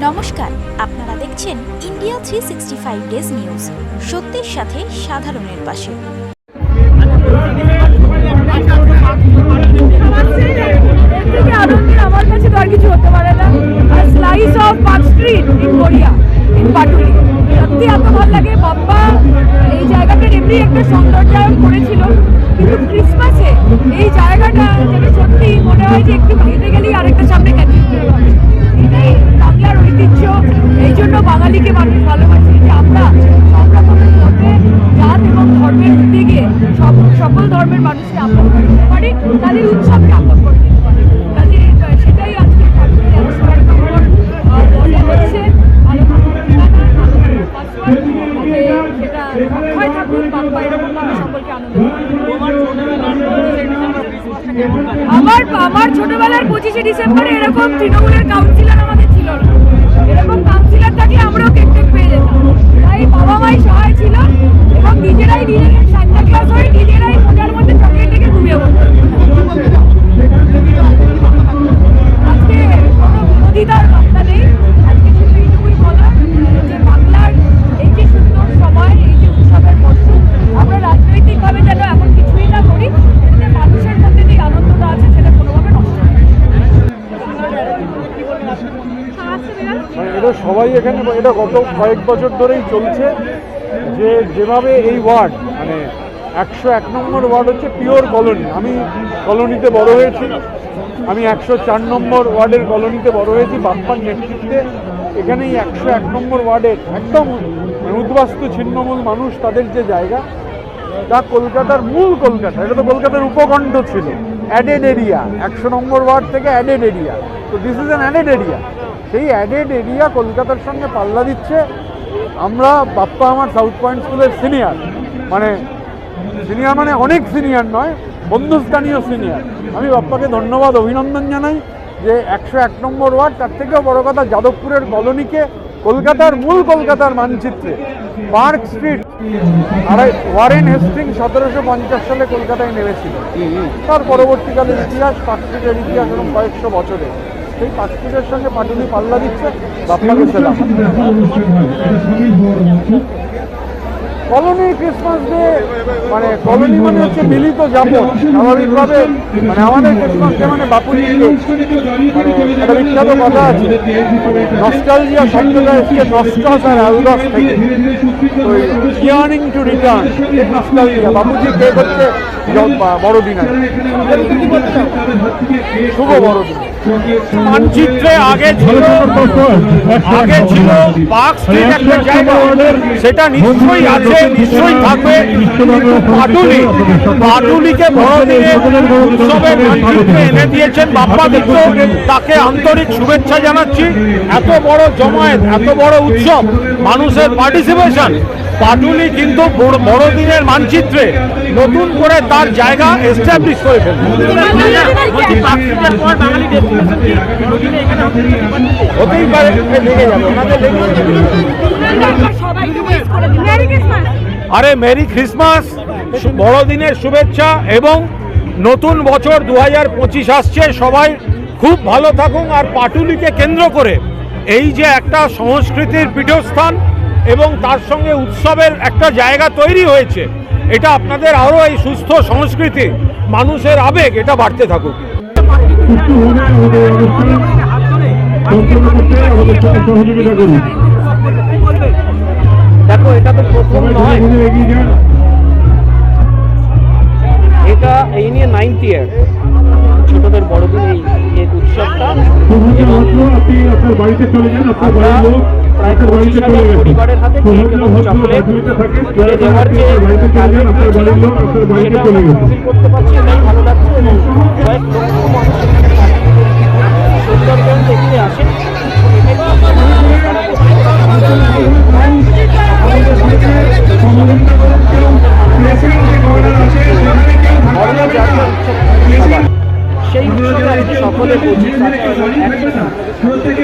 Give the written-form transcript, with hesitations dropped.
নমস্কার, আপনারা দেখছেন ইন্ডিয়া 365 ডেজ নিউজ, সত্যের সাথে সাধারণের পাশে। আমার কাছে তো আর কিছু হতে পারে না। Slice of park street in Korea, in Patuli, সত্যি এত ভালো লাগে। বাপ্পা এই জায়গাটার এমনি একটা সৌন্দর্যায়ন করেছিল, কিন্তু ক্রিসমাসে এই জায়গাটা যেন সত্যি মনে হয় যে একটু হেঁটে গেলেই আরেকটা সামনে ক্যাথিড্রাল হবে। এটাই বাংলার ঐতিহ্য। এই জন্য বাঙালিকে মানুষ ভালোবাসে যে আমরা সব রকমের মধ্যে জাত এবং ধর্মের উদ্যোগে সকল ধর্মের মানুষকে আপন করতে পারি, তাদের উৎসবকে আপন করে দিতে পারি। কাজে সেটাই আজকে হচ্ছে সেটা অক্ষয় থাকুন, বাপ্পা এরকম ভাবে সকলকে আনন্দ। আমার ছোটবেলার 25শে ডিসেম্বরে এরকম তৃণমূলের কাউন্সিলর আমাদের ছিল না। এরকম কাউন্সিলর থাকলে আমরাও কেক পেয়ে যেতাম। তাই বাবা মাই সহায় ছিল এবং নিজেরাই সান্তা ক্লাস হয়ে নিজেরাই মজার মধ্যে চকলেট থেকে ঘুমিয়ে পড়তাম। আজকে কোনো বিরোধিতার বার্তা নেই। আজকে শুধু এইটুকুই বলা যে বাংলার এই যে সুন্দর সময়, এই যে উৎসবের মরশুম, আমরা রাজনৈতিকভাবে যেন এখন কিছুই না করি, যাতে মানুষের মধ্যে যে আনন্দটা আছে সেটা কোনোভাবে নষ্ট হয়। এটা সবাই এখানে, এটা গত কয়েক বছর ধরেই চলছে যে যেভাবে এই ওয়ার্ড মানে 101 নম্বর ওয়ার্ড হচ্ছে পিওর কলোনি। আমি কলোনিতে বড় হয়েছি, আমি 104 নম্বর ওয়ার্ডের কলোনিতে বড় হয়েছি। বাপ্পার নেতৃত্বে এখানে এই 101 নম্বর ওয়ার্ডের একদম উদ্বাস্তু ছিন্নমূল মানুষ, তাদের যে জায়গা, যা কলকাতার মূল কলকাতা, এটা তো কলকাতার উপকণ্ঠ ছিল, অ্যাডেড এরিয়া, 100 নম্বর ওয়ার্ড থেকে অ্যাডেড এরিয়া। তো this is an added area. সেই অ্যাডেড এরিয়া কলকাতার সঙ্গে পাল্লা দিচ্ছে। আমরা, বাপ্পা আমার সাউথ পয়েন্ট স্কুলের সিনিয়র, মানে সিনিয়র মানে অনেক সিনিয়র নয়, বন্ধুস্থানীয় সিনিয়র। আমি বাপ্পাকে ধন্যবাদ, অভিনন্দন জানাই যে 101 নম্বর ওয়ার্ড, তার থেকেও বড় কথা যাদবপুরের কলোনিকে কলকাতার মূল কলকাতার মানচিত্রে পার্ক স্ট্রিট। আর ওয়ারেন হেস্টিং 1750 সালে কলকাতায় নেমেছিল। তার পরবর্তীকালের ইতিহাস, পার্ক স্ট্রিটের ইতিহাস এবং কয়েকশো বছরে সেই পার্ক স্ট্রিটের সঙ্গে পাটুলি পাল্লা দিচ্ছে। বাপ্পাকে সেলাম। কলোনির ক্রিসমাস ডে মানে কলোনি মানে হচ্ছে মিলিত যাপন। স্বাভাবিকভাবে মানে আমাদের ক্রিসমাস ডে মানে বাপুজি, মানে একটা বিখ্যাত কথা আছে, নস্টালজিয়া শব্দটা এসছে নস্টাস আর অ্যালডস থেকে, earning to return, nostalgia. Bapuji cake হচ্ছে বড়দিন, শুভ বড়দিন। মানচিত্রে আগে ছিল পার্ক স্ট্রিট একটা জায়গা, সেটা নিশ্চয়ই আছে, নিশ্চয়ই থাকবে। পাটুলিকে বড়দিনের উৎসবের মানচিত্রে এনে দিয়েছেন বাপ্পা মিত্র, তাকে আন্তরিক শুভেচ্ছা জানাচ্ছি। এত বড় জমায়েত, এত বড় উৎসব, মানুষের পার্টিসিপেশন, পাটুলি কিন্তু বড়দিনের মানচিত্রে নতুন করে তার জায়গা এস্টাবলিশ করে ফেলবে। হতেই পারে, লেগে যাবে ওনাদের, আরে মেরি ক্রিসমাস, বড়দিনের শুভেচ্ছা এবং নতুন বছর 2025 আসছে। সবাই খুব ভালো থাকুন। আর পাটুলিকে কেন্দ্র করে এই যে একটা সংস্কৃতির পীঠস্থান এবং তার সঙ্গে উৎসবের একটা জায়গা তৈরি হয়েছে, এটা আপনাদের আরও এই সুস্থ সংস্কৃতি, মানুষের আবেগ, এটা বাড়তে থাকুক। দেখো, এটা তো প্রথম নয়, এটা এই নিয়ে 9th ইয়ার ছোটদের বড়দিন এই উৎসবটা। প্রায় 25,000 পরিবারের হাতে কেক এবং চকলেট তুলে দেওয়ার যে সেটা ফিল করতে পারছি, এটাই ভালো লাগছে। এবং কয়েক লক্ষ মানুষ সুন্দরবন দেখতে আসে। সেই উৎসবে আজকে সকলে প্রত্যেকে